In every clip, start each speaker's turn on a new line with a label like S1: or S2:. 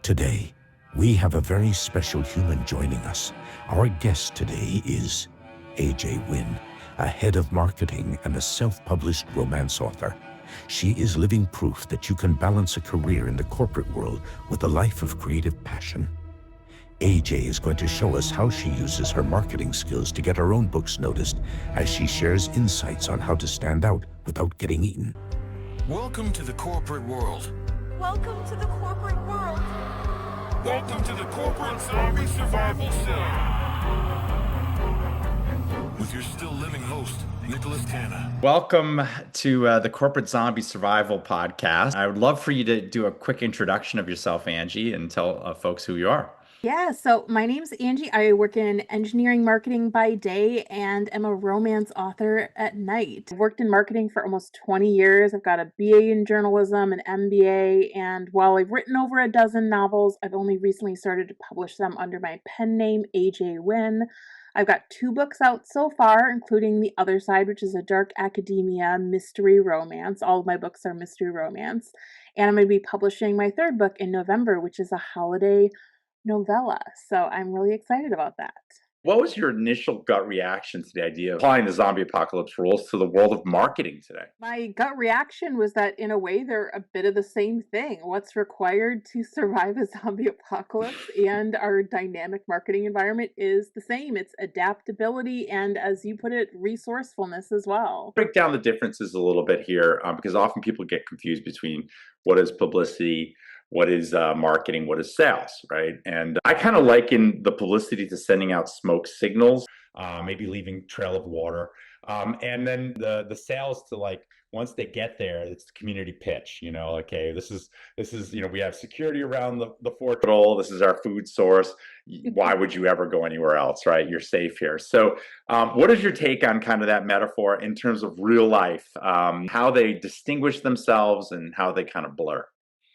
S1: Today, we have a very special human joining us. Our guest today is AJ Wyn, a head of marketing and a self-published romance author. She is living proof that you can balance a career in the corporate world with a life of creative passion. AJ is going to show us how she uses her marketing skills to get her own books noticed as she shares insights on how to stand out without getting eaten.
S2: Welcome to the corporate world.
S3: Welcome to the corporate world.
S2: Welcome to the corporate zombie survival show. With your still living host, Nicholas Tana.
S4: Welcome to the Corporate Zombie Survival Podcast. I would love for you to do a quick introduction of yourself, Angie, and tell folks who you are.
S3: Yeah, so my name's Angie. I work in engineering marketing by day and am a romance author at night. I've worked in marketing for almost 20 years. I've got a BA in journalism, an MBA, and while I've written over a dozen novels, I've only recently started to publish them under my pen name, AJ Wyn. I've got 2 books out so far, including The Other Side, which is a dark academia mystery romance. All of my books are mystery romance. And I'm going to be publishing my 3rd book in November, which is a holiday novella. So I'm really excited about that.
S4: What was your initial gut reaction to the idea of applying the zombie apocalypse rules to the world of marketing today?
S3: My gut reaction was that in a way they're a bit of the same thing. What's required to survive a zombie apocalypse and our dynamic marketing environment is the same. It's adaptability and, as you put it, resourcefulness as well.
S4: Break down the differences a little bit here because often people get confused between what is publicity, what is marketing, what is sales, right? And I kind of liken the publicity to sending out smoke signals, maybe leaving trail of water. And then the sales to, like, once they get there, it's the community pitch, okay, this is, we have security around the Fort Patrol. This is our food source. Why would you ever go anywhere else, right? You're safe here. So what is your take on kind of that metaphor in terms of real life, how they distinguish themselves and how they kind of blur?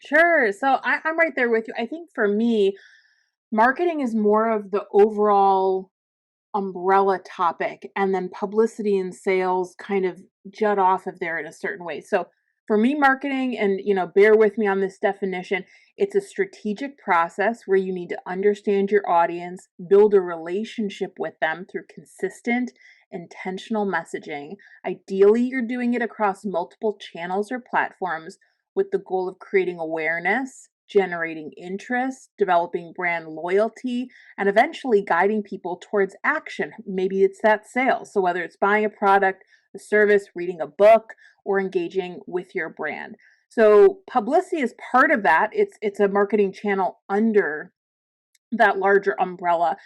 S3: Sure. So I'm right there with you. I think for me, marketing is more of the overall umbrella topic, and then publicity and sales kind of jut off of there in a certain way. So for me, marketing, and bear with me on this definition, it's a strategic process where you need to understand your audience, build a relationship with them through consistent, intentional messaging. Ideally, you're doing it across multiple channels or platforms with the goal of creating awareness, generating interest, developing brand loyalty, and eventually guiding people towards action. Maybe it's that sale. So whether it's buying a product, a service, reading a book, or engaging with your brand. So publicity is part of that. It's a marketing channel under that larger umbrella.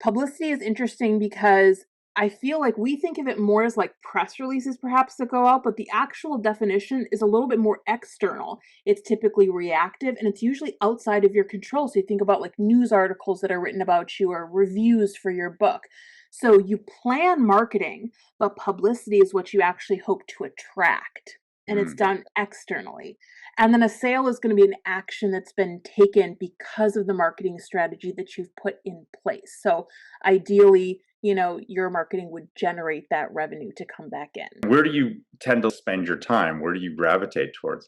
S3: Publicity is interesting because I feel like we think of it more as like press releases perhaps that go out, but the actual definition is a little bit more external. It's typically reactive and it's usually outside of your control. So you think about like news articles that are written about you or reviews for your book. So you plan marketing, but publicity is what you actually hope to attract. And it's done externally. And then a sale is going to be an action that's been taken because of the marketing strategy that you've put in place. So ideally, your marketing would generate that revenue to come back in.
S4: Where do you tend to spend your time? Where do you gravitate towards?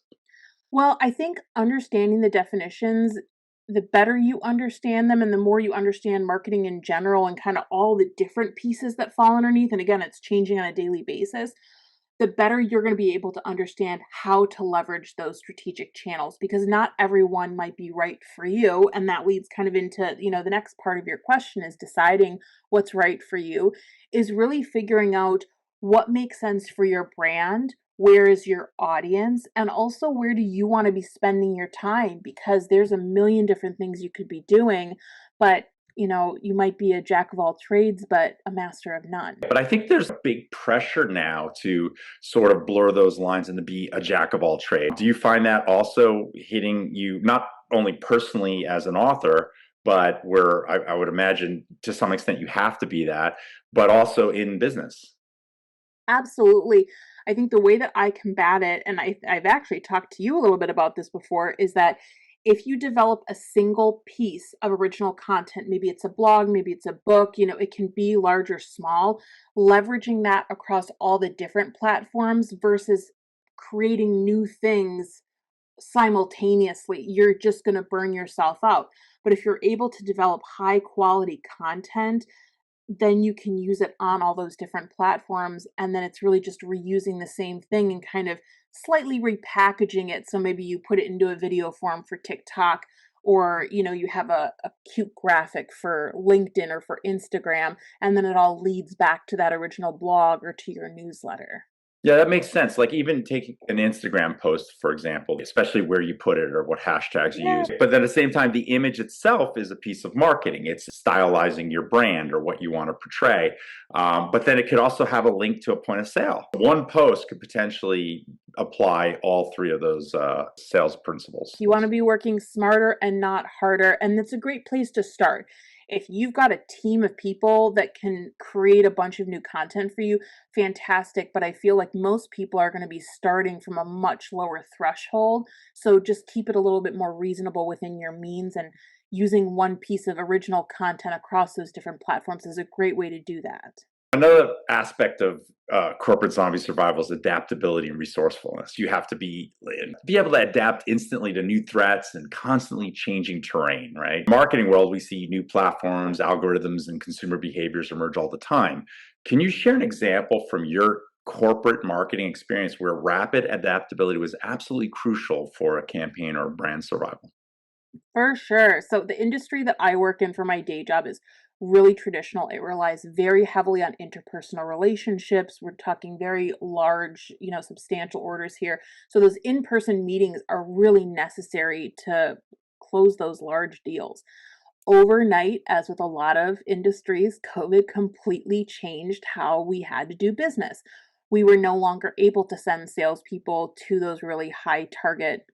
S3: Well, I think understanding the definitions, the better you understand them and the more you understand marketing in general and kind of all the different pieces that fall underneath, and again, it's changing on a daily basis, the better you're going to be able to understand how to leverage those strategic channels, because not everyone might be right for you. And that leads kind of into, the next part of your question is deciding what's right for you, is really figuring out what makes sense for your brand, where is your audience, and also where do you want to be spending your time, because there's a million different things you could be doing, but you might be a jack of all trades, but a master of none.
S4: But I think there's a big pressure now to sort of blur those lines and to be a jack of all trades. Do you find that also hitting you, not only personally as an author, but where I would imagine to some extent you have to be that, but also in business?
S3: Absolutely. I think the way that I combat it, and I've actually talked to you a little bit about this before, is that if you develop a single piece of original content, maybe it's a blog, maybe it's a book, it can be large or small, leveraging that across all the different platforms versus creating new things simultaneously, you're just going to burn yourself out. But if you're able to develop high quality content, then you can use it on all those different platforms, and then it's really just reusing the same thing and kind of slightly repackaging it. So maybe you put it into a video form for TikTok, or you have a cute graphic for LinkedIn or for Instagram, and then it all leads back to that original blog or to your newsletter.
S4: Yeah, that makes sense. Like even taking an Instagram post, for example, especially where you put it or what hashtags you
S3: Yeah.
S4: use. But then at the same time, the image itself is a piece of marketing. It's stylizing your brand or what you want to portray. But then it could also have a link to a point of sale. One post could potentially apply all three of those sales principles.
S3: You want to be working smarter and not harder. And it's a great place to start. If you've got a team of people that can create a bunch of new content for you, fantastic. But I feel like most people are going to be starting from a much lower threshold. So just keep it a little bit more reasonable within your means, and using one piece of original content across those different platforms is a great way to do that.
S4: Another aspect of corporate zombie survival is adaptability and resourcefulness. You have to be able to adapt instantly to new threats and constantly changing terrain, right? Marketing world, we see new platforms, algorithms, and consumer behaviors emerge all the time. Can you share an example from your corporate marketing experience where rapid adaptability was absolutely crucial for a campaign or brand survival?
S3: For sure. So the industry that I work in for my day job is really traditional. It relies very heavily on interpersonal relationships. We're talking very large, substantial orders here. So those in-person meetings are really necessary to close those large deals. Overnight, as with a lot of industries, COVID completely changed how we had to do business. We were no longer able to send salespeople to those really high target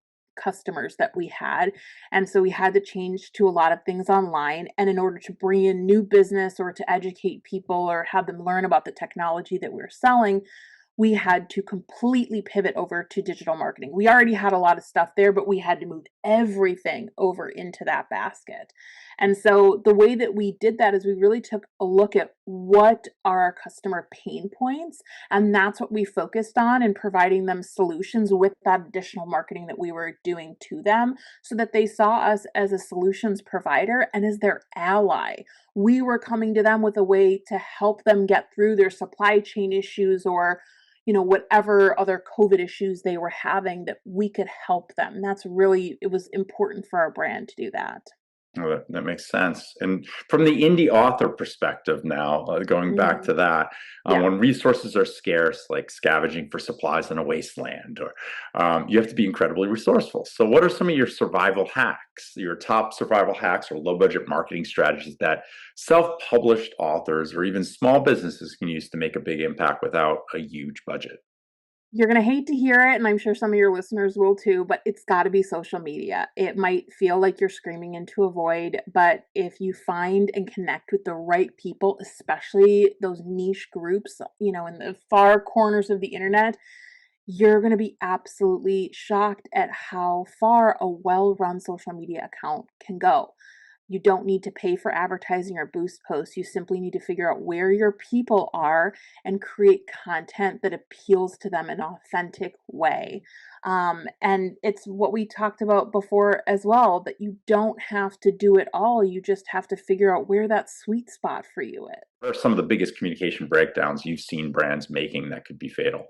S3: customers that we had. And so we had to change to a lot of things online. And in order to bring in new business or to educate people or have them learn about the technology that we're selling, we had to completely pivot over to digital marketing. We already had a lot of stuff there, but we had to move everything over into that basket. And so the way that we did that is we really took a look at what are our customer pain points, and that's what we focused on in providing them solutions with that additional marketing that we were doing to them, so that they saw us as a solutions provider and as their ally. We were coming to them with a way to help them get through their supply chain issues, or whatever other COVID issues they were having, that we could help them. It was important for our brand to do that.
S4: Oh, that makes sense. And from the indie author perspective now, going back
S3: Mhm.
S4: to that,
S3: Yeah.
S4: when resources are scarce, like scavenging for supplies in a wasteland, or you have to be incredibly resourceful. So, what are some of your survival hacks, your top survival hacks or low budget marketing strategies that self published authors or even small businesses can use to make a big impact without a huge budget?
S3: You're gonna hate to hear it, and I'm sure some of your listeners will too, but it's gotta be social media. It might feel like you're screaming into a void, but if you find and connect with the right people, especially those niche groups, in the far corners of the internet, you're gonna be absolutely shocked at how far a well-run social media account can go. You don't need to pay for advertising or boost posts. You simply need to figure out where your people are and create content that appeals to them in an authentic way. And it's what we talked about before as well, that you don't have to do it all. You just have to figure out where that sweet spot for you is.
S4: What are some of the biggest communication breakdowns you've seen brands making that could be fatal?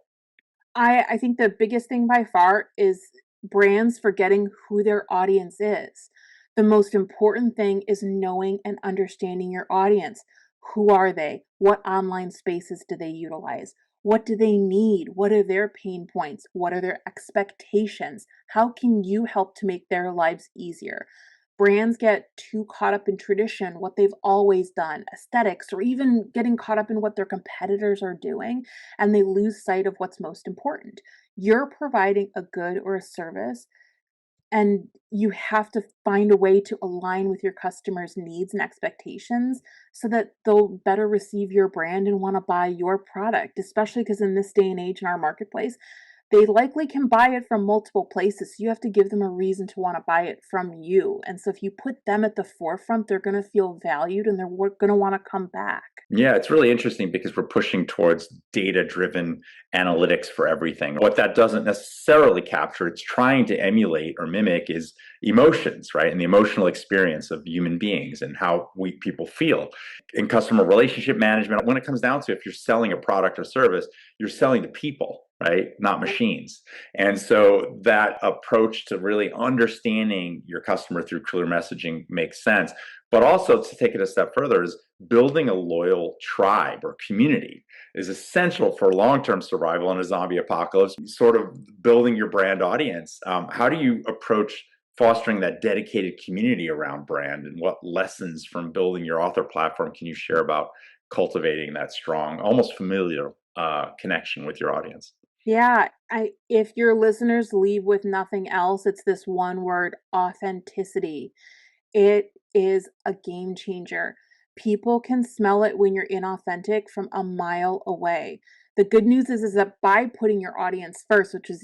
S3: I think the biggest thing by far is brands forgetting who their audience is. The most important thing is knowing and understanding your audience. Who are they? What online spaces do they utilize? What do they need? What are their pain points? What are their expectations? How can you help to make their lives easier? Brands get too caught up in tradition, what they've always done, aesthetics, or even getting caught up in what their competitors are doing, and they lose sight of what's most important. You're providing a good or a service, and you have to find a way to align with your customers' needs and expectations so that they'll better receive your brand and want to buy your product, especially because in this day and age in our marketplace, they likely can buy it from multiple places. So you have to give them a reason to want to buy it from you. And so if you put them at the forefront, they're going to feel valued and they're going to want to come back.
S4: Yeah, it's really interesting because we're pushing towards data-driven analytics for everything. What that doesn't necessarily capture, it's trying to emulate or mimic is emotions, right? And the emotional experience of human beings and how people feel. In customer relationship management, when it comes down to if you're selling a product or service, you're selling to people, right? Not machines. And so that approach to really understanding your customer through clear messaging makes sense. But also, to take it a step further, is building a loyal tribe or community is essential for long-term survival in a zombie apocalypse, sort of building your brand audience. How do you approach fostering that dedicated community around brand, and what lessons from building your author platform can you share about cultivating that strong, almost familiar connection with your audience?
S3: Yeah, if your listeners leave with nothing else, it's this one word: authenticity. It is a game changer. People can smell it when you're inauthentic from a mile away. The good news is that by putting your audience first, which is,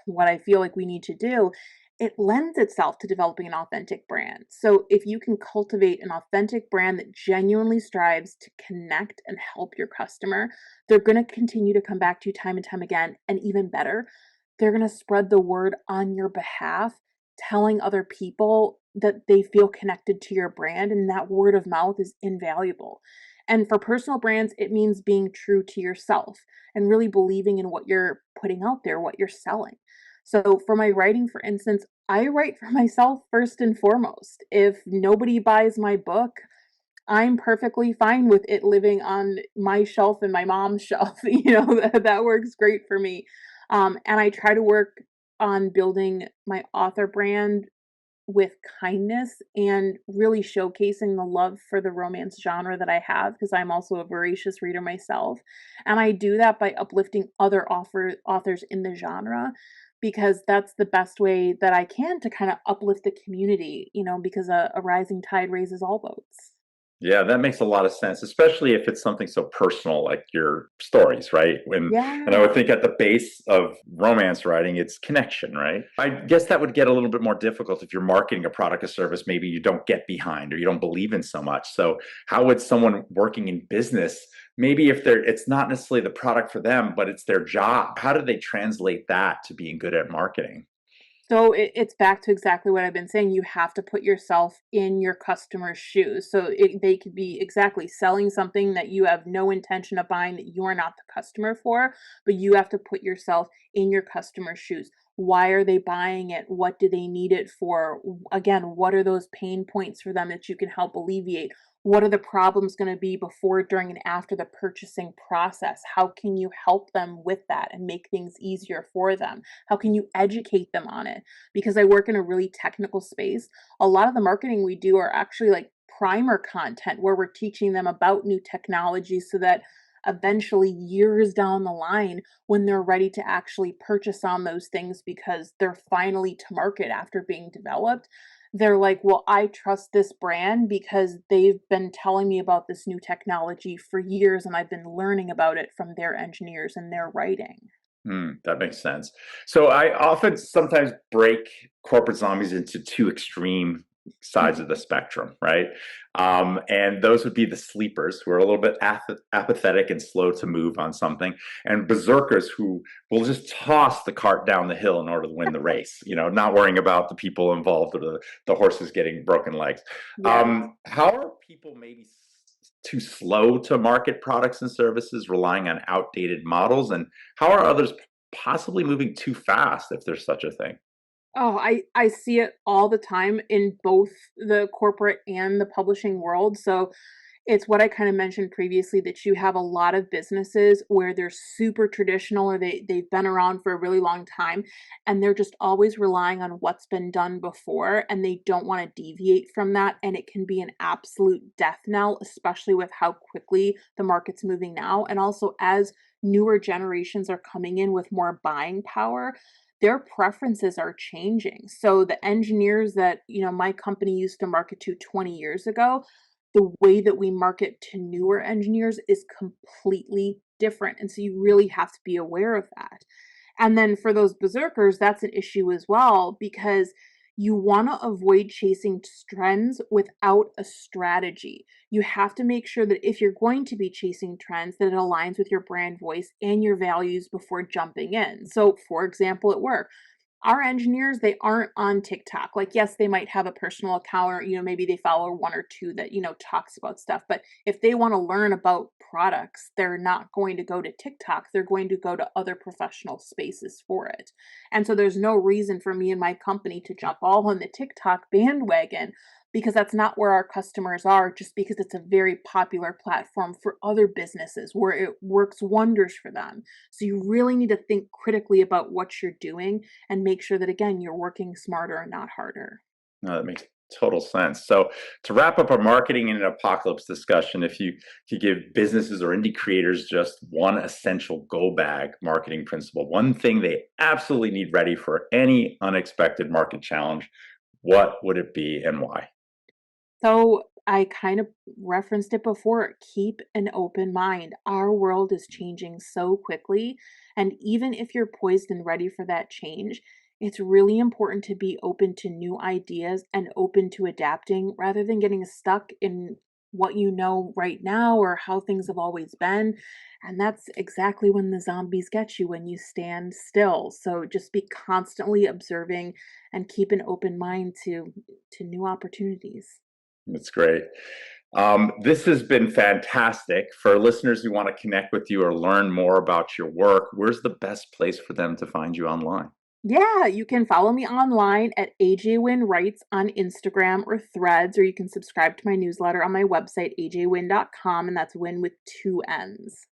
S3: what I feel like we need to do, it lends itself to developing an authentic brand. So if you can cultivate an authentic brand that genuinely strives to connect and help your customer, they're going to continue to come back to you time and time again. And even better, they're going to spread the word on your behalf, telling other people that they feel connected to your brand, and that word of mouth is invaluable. And for personal brands, it means being true to yourself and really believing in what you're putting out there, what you're selling. So for my writing, for instance, I write for myself first and foremost. If nobody buys my book, I'm perfectly fine with it living on my shelf and my mom's shelf. That works great for me. And I try to work on building my author brand with kindness and really showcasing the love for the romance genre that I have, because I'm also a voracious reader myself. And I do that by uplifting other authors in the genre, because that's the best way that I can to kind of uplift the community, because a rising tide raises all boats.
S4: Yeah, that makes a lot of sense, especially if it's something so personal like your stories, right? And I would
S3: Yeah.
S4: think at the base of romance writing, it's connection, right? I guess that would get a little bit more difficult if you're marketing a product or service maybe you don't get behind or you don't believe in so much. So how would someone working in business, maybe if it's not necessarily the product for them, but it's their job, how do they translate that to being good at marketing?
S3: So it's back to exactly what I've been saying. You have to put yourself in your customer's shoes. So they could be exactly selling something that you have no intention of buying, that you are not the customer for, but you have to put yourself in your customer's shoes. Why are they buying it? What do they need it for? Again, what are those pain points for them that you can help alleviate? What are the problems going to be before, during, and after the purchasing process? How can you help them with that and make things easier for them? How can you educate them on it? Because I work in a really technical space, a lot of the marketing we do are actually like primer content where we're teaching them about new technologies, so that eventually, years down the line, when they're ready to actually purchase on those things because they're finally to market after being developed, they're like, well, I trust this brand because they've been telling me about this new technology for years and I've been learning about it from their engineers and their writing.
S4: That makes sense. So I often sometimes break corporate zombies into two extreme sides of the spectrum, right? And those would be the sleepers who are a little bit apathetic and slow to move on something, and berserkers who will just toss the cart down the hill in order to win the race, not worrying about the people involved or the horses getting broken legs.
S3: Yeah.
S4: How are people maybe too slow to market products and services, relying on outdated models? And how are others possibly moving too fast, if there's such a thing?
S3: Oh, I see it all the time in both the corporate and the publishing world. So it's what I kind of mentioned previously, that you have a lot of businesses where they're super traditional, or they've been around for a really long time, and they're just always relying on what's been done before, and they don't want to deviate from that. And it can be an absolute death knell, especially with how quickly the market's moving now. And also, as newer generations are coming in with more buying power, their preferences are changing. So the engineers that, my company used to market to 20 years ago, the way that we market to newer engineers is completely different. And so you really have to be aware of that. And then for those berserkers, that's an issue as well, because you want to avoid chasing trends without a strategy. You have to make sure that if you're going to be chasing trends, that it aligns with your brand voice and your values before jumping in. So, for example, at work, our engineers, they aren't on TikTok. Like, yes, they might have a personal account, or, maybe they follow one or two that, talks about stuff. But if they want to learn about products, they're not going to go to TikTok. They're going to go to other professional spaces for it. And so there's no reason for me and my company to jump all on the TikTok bandwagon, because that's not where our customers are, just because it's a very popular platform for other businesses where it works wonders for them. So you really need to think critically about what you're doing and make sure that, again, you're working smarter and not harder.
S4: No, that makes total sense. So to wrap up our marketing in an apocalypse discussion, if you could give businesses or indie creators just one essential go bag marketing principle, one thing they absolutely need ready for any unexpected market challenge, what would it be and why?
S3: So I kind of referenced it before. Keep an open mind. Our world is changing so quickly. And even if you're poised and ready for that change, it's really important to be open to new ideas and open to adapting rather than getting stuck in what you know right now or how things have always been. And that's exactly when the zombies get you, when you stand still. So just be constantly observing and keep an open mind to new opportunities.
S4: That's great. This has been fantastic. For listeners who want to connect with you or learn more about your work, where's the best place for them to find you online?
S3: Yeah, you can follow me online at AJ Wyn Writes on Instagram or Threads, or you can subscribe to my newsletter on my website, ajwyn.com, and that's Wyn with 2 N's.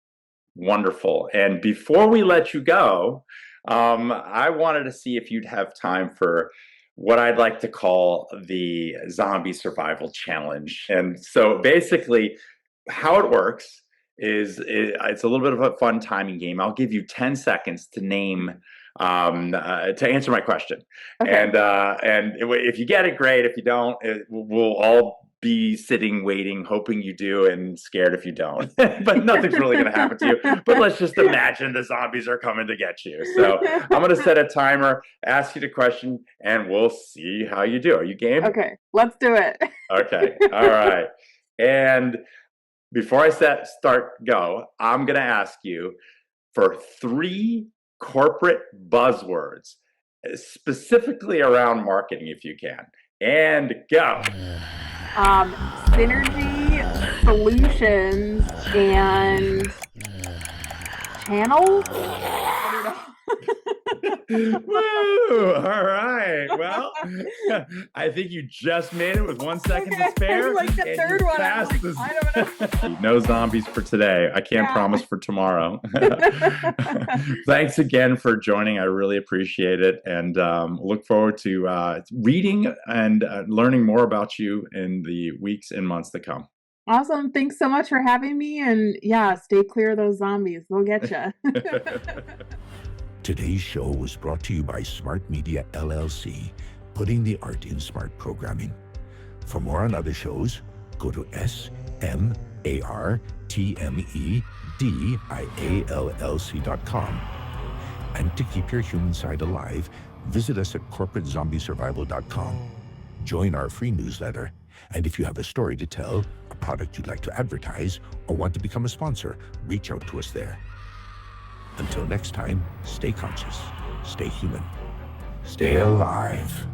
S4: Wonderful. And before we let you go, I wanted to see if you'd have time for what I'd like to call the zombie survival challenge. And so basically, how it works is it's a little bit of a fun timing game. I'll give you 10 seconds to name to answer my question.
S3: Okay.
S4: And if you get it, great. If you don't, we'll all be sitting, waiting, hoping you do, and scared if you don't. But nothing's really going to happen to you. But let's just imagine the zombies are coming to get you. So I'm going to set a timer, ask you the question, and we'll see how you do. Are you game?
S3: Okay, let's do it.
S4: Okay. All right. And before I start go, I'm going to ask you for 3 corporate buzzwords, specifically around marketing, if you can. And go.
S3: Synergy, solutions, and channels? I don't know.
S4: Woo! All right. Well, I think you just made it with 1 second to spare.
S3: Like the third one. I don't know.
S4: No zombies for today. I can't promise for tomorrow. Thanks again for joining. I really appreciate it, and look forward to reading and learning more about you in the weeks and months to come.
S3: Awesome. Thanks so much for having me. And yeah, stay clear of those zombies. They'll get you.
S1: Today's show was brought to you by Smart Media LLC, putting the art in smart programming. For more on other shows, go to smartmediallc.com. And to keep your human side alive, visit us at corporatezombiesurvival.com. Join our free newsletter. And if you have a story to tell, a product you'd like to advertise, or want to become a sponsor, reach out to us there. Until next time, stay conscious, stay human, stay alive.